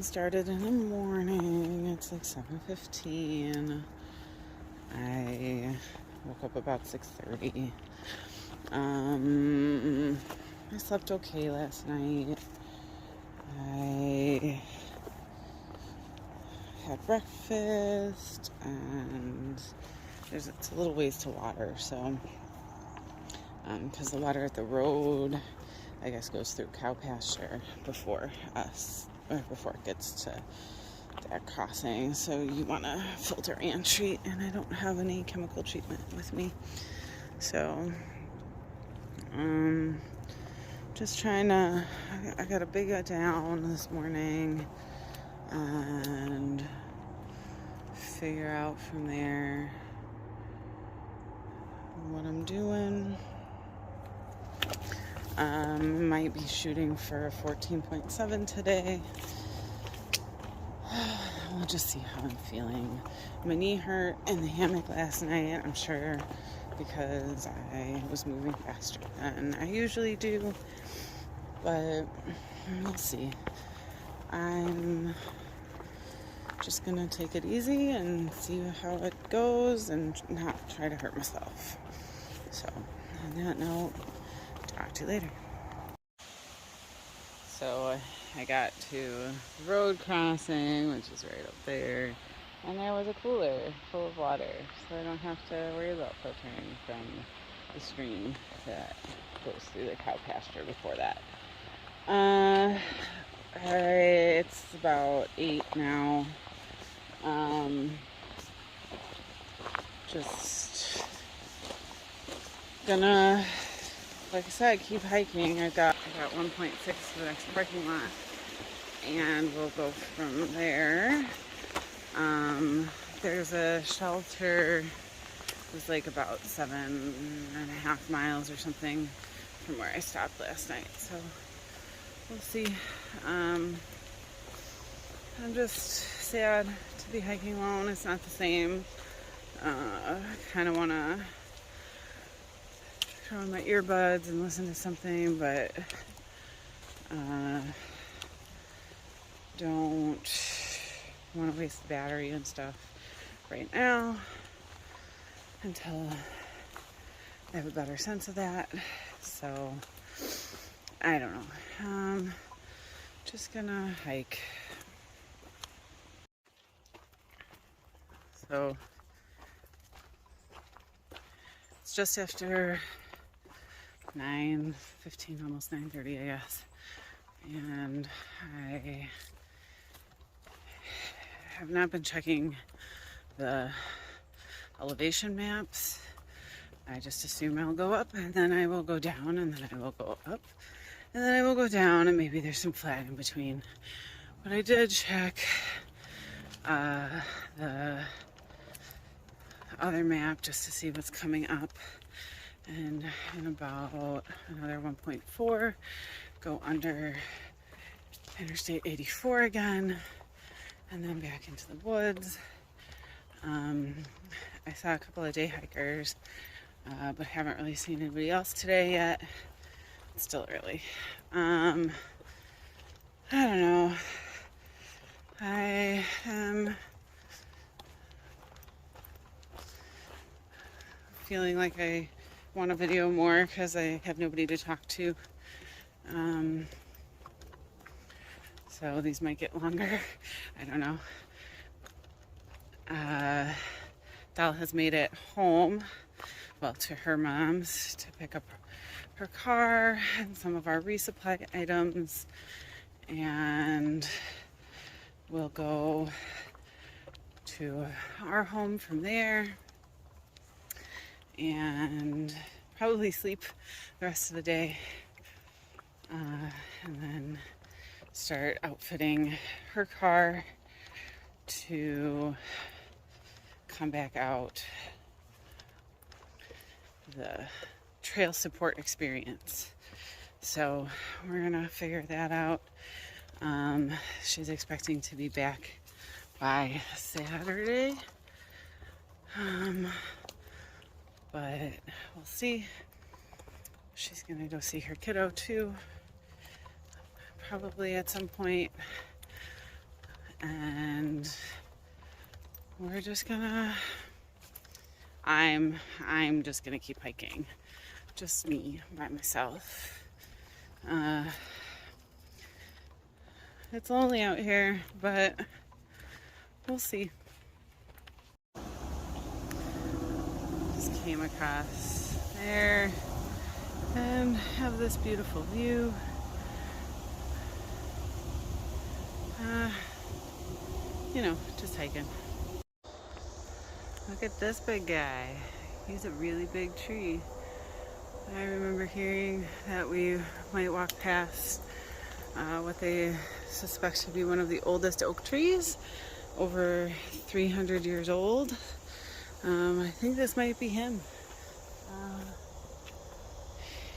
started in the morning. It's like 7:15. I woke up about 6:30. I slept okay last night. I had breakfast, and it's a little ways to water, so because the water at the road, I guess, goes through cow pasture before us, or before it gets to that crossing. So you want to filter and treat, and I don't have any chemical treatment with me. So, just trying to, I got a big down this morning and figure out from there what I'm doing. Might be shooting for 14.7 today. We'll just see how I'm feeling. My knee hurt in the hammock last night, I'm sure, because I was moving faster than I usually do, but we'll see. I'm just gonna take it easy and see how it goes and not try to hurt myself. So, on that note, talk to you later. So I got to the road crossing, which is right up there, and there was a cooler full of water, so I don't have to worry about filtering from the stream that goes through the cow pasture before that. It's about 8 now. Just gonna, like I said, keep hiking. I got 1.6 to the next parking lot, and we'll go from there. There's a shelter. It was like about 7.5 miles or something from where I stopped last night. So we'll see. I'm just sad to be hiking alone. It's not the same. I kind of want to throw on my earbuds and listen to something, but don't want to waste the battery and stuff right now until I have a better sense of that. So I don't know. Just gonna hike. So it's just after 9:15, almost 9:30, I guess. And I have not been checking the elevation maps. I just assume I'll go up, and then I will go down, and then I will go up, and then I will go down, and maybe there's some flat in between. But I did check the other map just to see what's coming up, and in about another 1.4 go under Interstate 84 again, and then back into the woods. I saw a couple of day hikers, but haven't really seen anybody else today yet. It's still early. I don't know. I am feeling like I want to video more because I have nobody to talk to. So these might get longer. I don't know. Dal has made it home, well, to her mom's to pick up her car and some of our resupply items, and we'll go to our home from there and probably sleep the rest of the day, and then start outfitting her car to come back out the trail support experience. So we're gonna figure that out. She's expecting to be back by Saturday, but we'll see. She's gonna go see her kiddo too, probably at some point. and we're just gonna, I'm just gonna keep hiking. Just me by myself. It's lonely out here, but we'll see. Just came across there and have this beautiful view. You know, just hiking. Look at this big guy. He's a really big tree. I remember hearing that we might walk past what they suspect to be one of the oldest oak trees, over 300 years old. I think this might be him.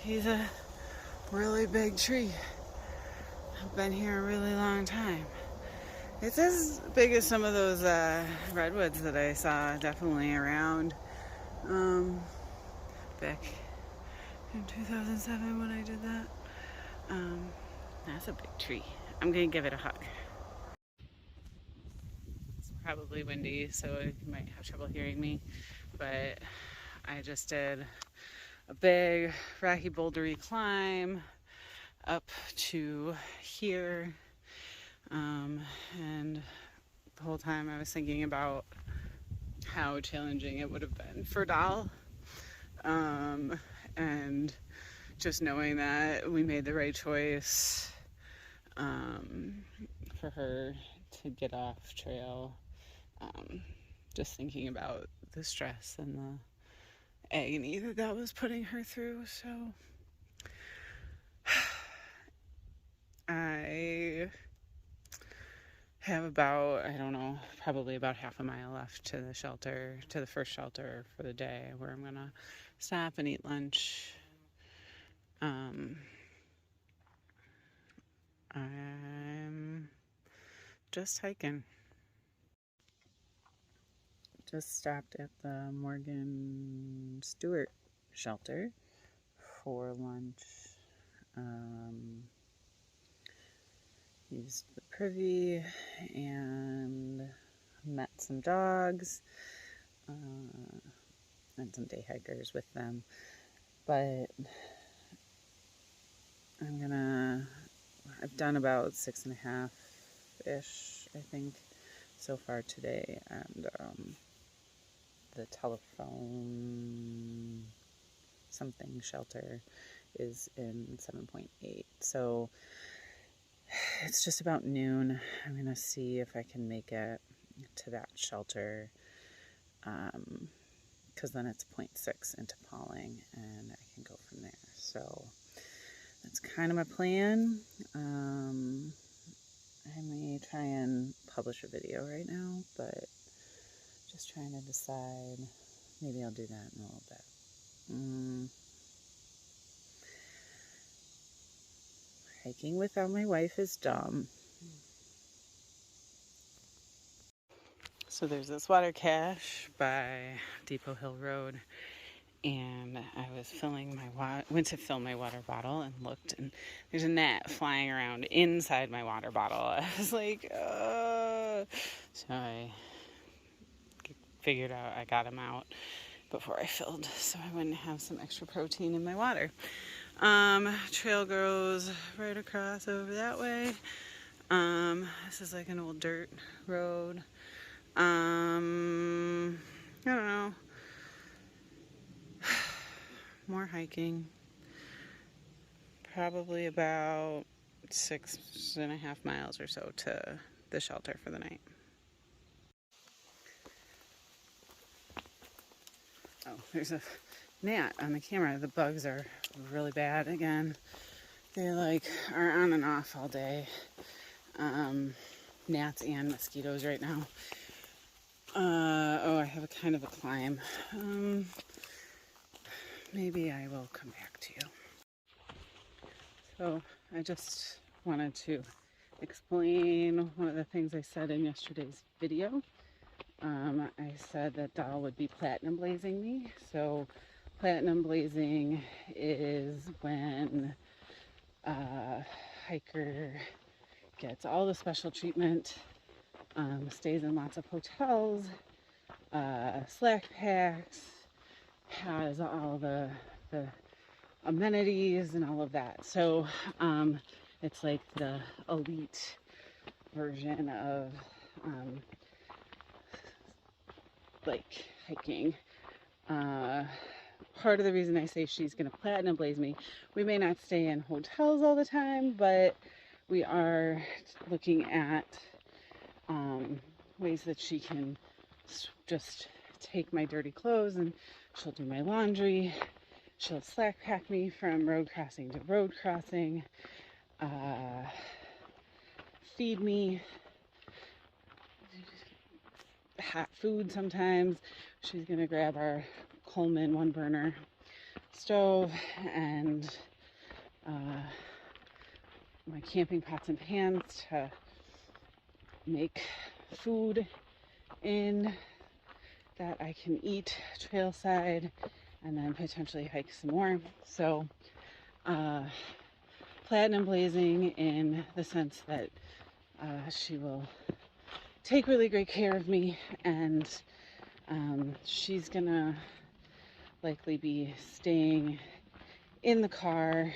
He's a really big tree. I've been here a really long time. It's as big as some of those redwoods that I saw definitely around back in 2007 when I did that. That's a big tree. I'm gonna give it a hug. It's probably windy, so you might have trouble hearing me, but I just did a big rocky bouldery climb up to here, and the whole time I was thinking about how challenging it would have been for Doll, and just knowing that we made the right choice for her to get off trail, just thinking about the stress and the agony that was putting her through. So I have about, I don't know, probably about half a mile left to the shelter, to the first shelter for the day, where I'm gonna stop and eat lunch. I'm just hiking. Just stopped at the Morgan Stewart shelter for lunch. Used the privy and met some dogs and some day hikers with them. But I've done about 6.5-ish, I think, so far today, and the telephone something shelter is in 7.8, so it's just about noon. I'm gonna see if I can make it to that shelter, because then it's 0.6 into Pauling and I can go from there. So that's kind of my plan. I may try and publish a video right now, but just trying to decide. Maybe I'll do that in a little bit. Hiking without my wife is dumb. So there's this water cache by Depot Hill Road, and I was went to fill my water bottle and looked, and there's a gnat flying around inside my water bottle. I was like, so I figured out I got him out before I filled, so I wouldn't have some extra protein in my water. Trail goes right across over that way. This is like an old dirt road. I don't know. More hiking. Probably about 6.5 miles or so to the shelter for the night. Oh, there's a gnat on the camera. The bugs are really bad again. They are on and off all day. Gnats and mosquitoes right now. I have a kind of a climb. Maybe I will come back to you. So I just wanted to explain one of the things I said in yesterday's video. I said that Doll would be platinum blazing me. So platinum blazing is when a hiker gets all the special treatment stays in lots of hotels, slack packs, has all the amenities and all of that. So it's like the elite version of like hiking. Part of the reason I say she's going to platinum blaze me, we may not stay in hotels all the time, but we are looking at ways that she can just take my dirty clothes and she'll do my laundry. She'll slack pack me from road crossing to road crossing, feed me hot food sometimes. She's going to grab our Coleman 1-burner stove and my camping pots and pans to make food in that I can eat trailside and then potentially hike some more. So platinum blazing in the sense that she will take really great care of me, and she's gonna likely be staying in the car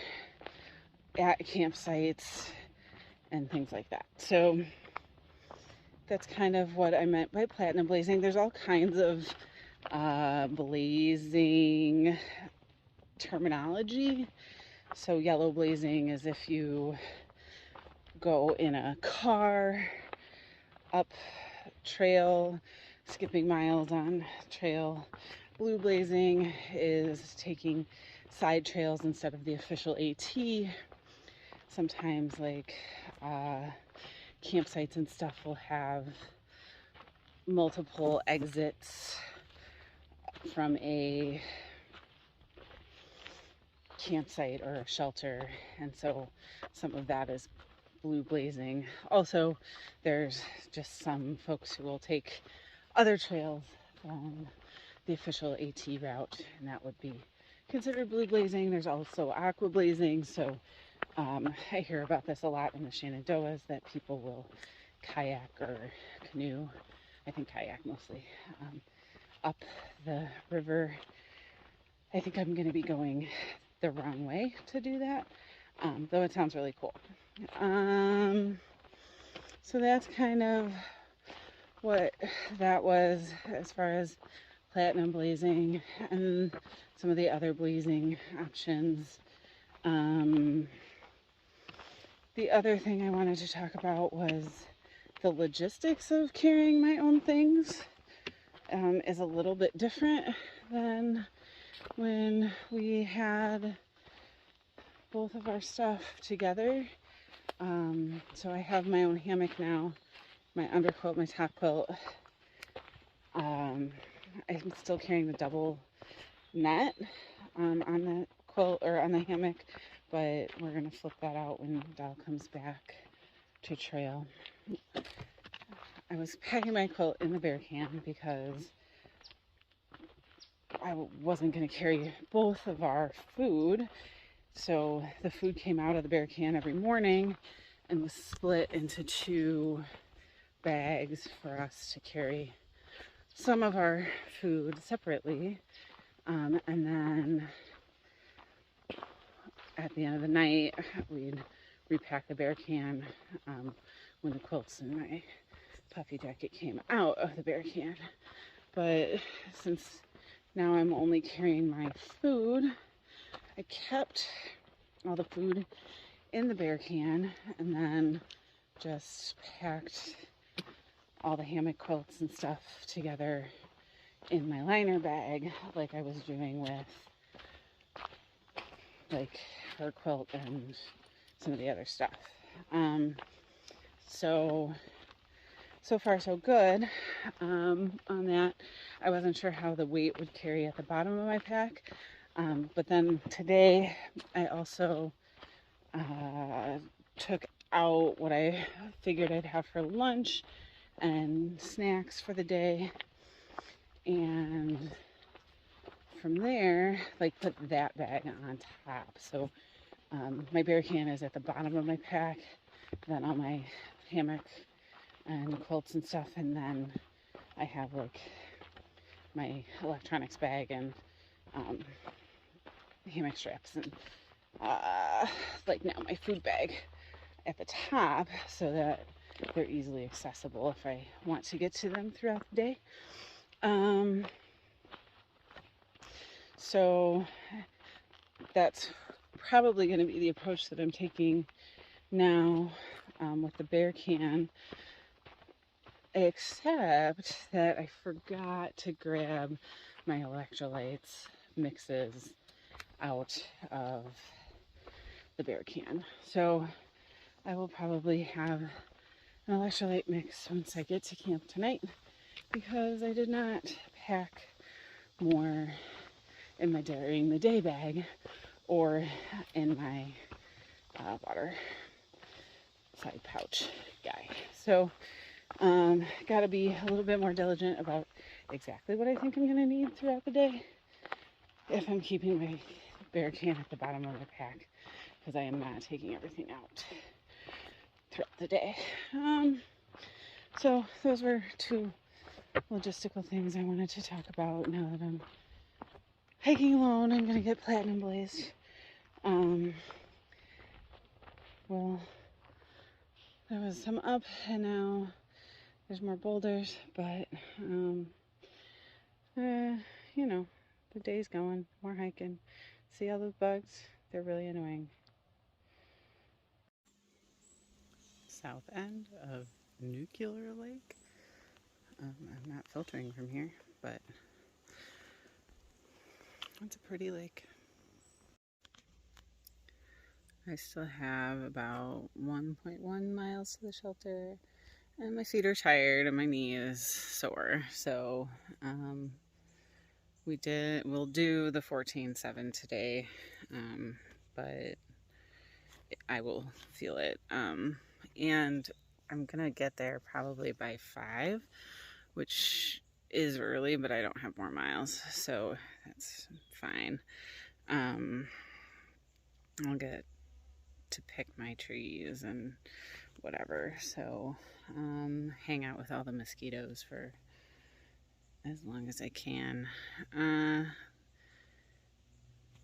at campsites and things like that. So that's kind of what I meant by platinum blazing. There's all kinds of blazing terminology. So yellow blazing is if you go in a car up trail, skipping miles on trail. Blue blazing is taking side trails instead of the official AT. Sometimes like campsites and stuff will have multiple exits from a campsite or a shelter, and so some of that is blue blazing. Also, there's just some folks who will take other trails than the official AT route, and that would be considered blue blazing. There's also aqua blazing. So I hear about this a lot in the Shenandoahs, that people will kayak or canoe, I think kayak mostly, up the river. I think I'm going to be going the wrong way to do that, though it sounds really cool. So that's kind of what that was as far as platinum blazing and some of the other blazing options. The other thing I wanted to talk about was the logistics of carrying my own things. Is a little bit different than when we had both of our stuff together. So I have my own hammock now, my underquilt, my top quilt. I'm still carrying the double net on the quilt or on the hammock, but we're gonna flip that out when Dal comes back to trail. I was packing my quilt in the bear can because I wasn't going to carry both of our food. So the food came out of the bear can every morning and was split into 2 bags for us to carry some of our food separately. And then at the end of the night, we'd repack the bear can when the quilts and my puffy jacket came out of the bear can. But since now I'm only carrying my food, I kept all the food in the bear can and then just packed all the hammock quilts and stuff together in my liner bag, like I was doing with like her quilt and some of the other stuff. So far so good on that. I wasn't sure how the weight would carry at the bottom of my pack, but then today I also took out what I figured I'd have for lunch and snacks for the day, and from there like put that bag on top. So my bear can is at the bottom of my pack, then all my hammock and quilts and stuff, and then I have like my electronics bag and hammock straps and like now my food bag at the top so that they're easily accessible if I want to get to them throughout the day. So that's probably going to be the approach that I'm taking now with the bear can, except that I forgot to grab my electrolytes mixes out of the bear can. So I will probably have an electrolyte mix once I get to camp tonight, because I did not pack more in my during the day bag or in my water side pouch guy. So gotta be a little bit more diligent about exactly what I think I'm gonna need throughout the day if I'm keeping my bear can at the bottom of the pack, because I am not taking everything out throughout the day. So those were two logistical things I wanted to talk about. Now that I'm hiking alone, I'm gonna get platinum blazed. Well, there was some up and now there's more boulders, but you know, the day's going, more hiking. See all those bugs? They're really annoying. South end of Nuclear Lake. I'm not filtering from here, but it's a pretty lake. I still have about 1.1 miles to the shelter, and my feet are tired and my knee is sore. So we'll do the 14.7 today, but I will feel it. And I'm gonna get there probably by 5, which is early, but I don't have more miles, so that's fine. I'll get to pick my trees and whatever, so hang out with all the mosquitoes for as long as I can.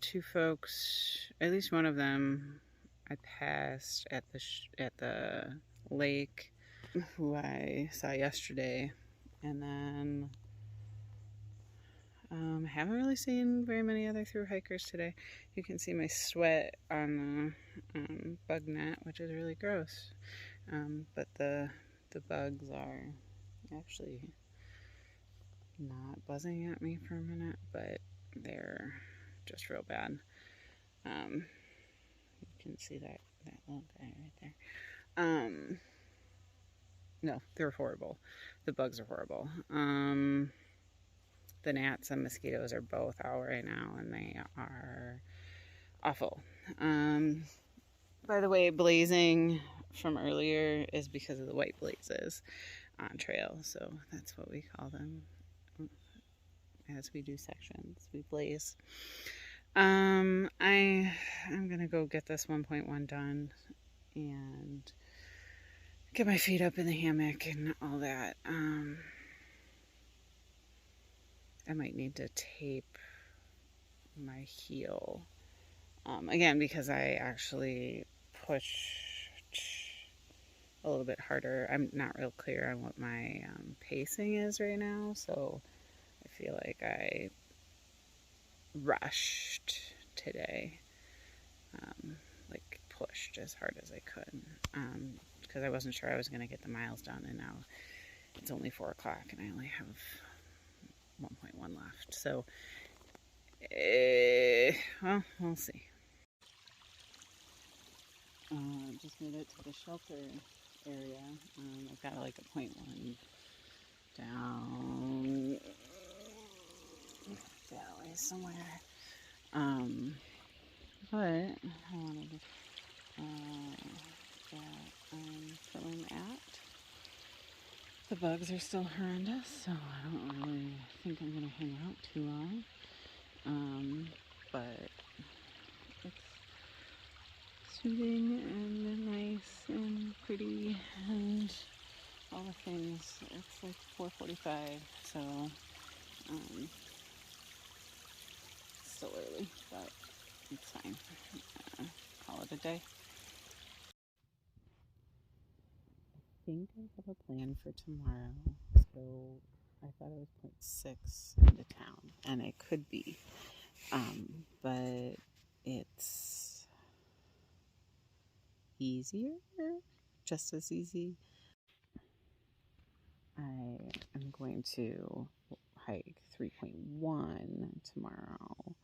Two folks, at least one of them I passed at the lake, who I saw yesterday, and then haven't really seen very many other through hikers today. You can see my sweat on the bug net, which is really gross. But the bugs are actually not buzzing at me for a minute, but they're just real bad. You can see that little guy right there. No, they're horrible. The bugs are horrible. The gnats and mosquitoes are both out right now, and they are awful. By the way, blazing from earlier is because of the white blazes on trail, so that's what we call them as we do sections. We blaze. I'm gonna go get this 1.1 done and get my feet up in the hammock and all that. I might need to tape my heel again, because I actually pushed a little bit harder. I'm not real clear on what my pacing is right now, so I feel like I rushed today, like pushed as hard as I could, because I wasn't sure I was going to get the miles done, and now it's only 4 o'clock and I only have 1.1 left, so well, we'll see. Just made it to the shelter area. I've got like a 0.1 down that way somewhere. But I wanted to that I'm filling at. The bugs are still horrendous, so I don't really think I'm gonna hang out too long. But it's soothing and nice and pretty and all the things. It's like 4:45, so still early, but it's fine. Call it a day. I think I have a plan for tomorrow. So I thought it was 0.6 into town, and it could be, but it's easier, just as easy. I am going to hike 3.1 tomorrow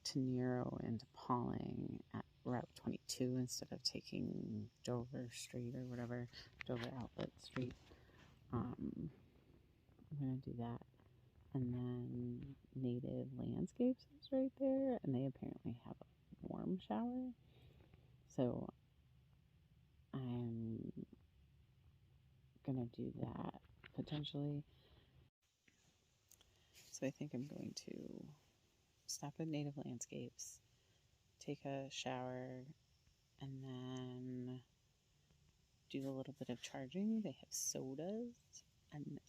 to Nero and to Pauling at Route 22 instead of taking Dover Street or whatever, Dover Outlet Street. I'm going to do that. And then Native Landscapes is right there, and they apparently have a warm shower. So I'm going to do that potentially. So I think I'm going to stop at Native Landscapes, take a shower, and then do a little bit of charging. They have sodas, and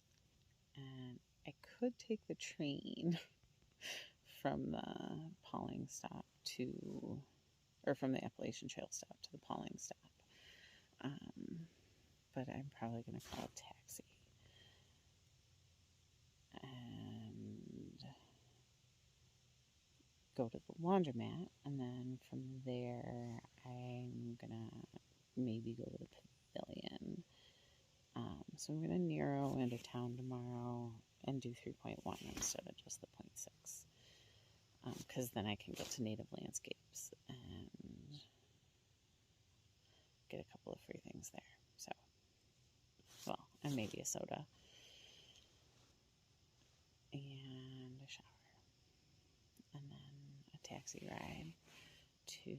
I could take the train from the Pauling stop to, or from the Appalachian Trail stop to the Pauling stop. But I'm probably going to call a taxi and go to the laundromat, and then from there I'm gonna maybe go to the pavilion. So I'm gonna Nero into town tomorrow and do 3.1 instead of just the 0.6, because then I can go to Native Landscapes and get a couple of free things there. So, well, and maybe a soda and a shower, and then a taxi ride to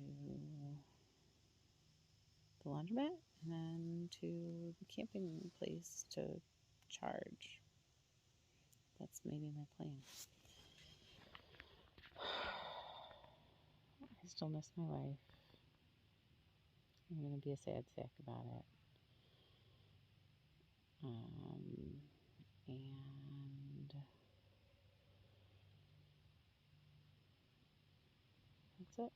the laundromat, and then to the camping place to charge. That's maybe my plan. I still miss my life. I'm going to be a sad sack about it. And that's it.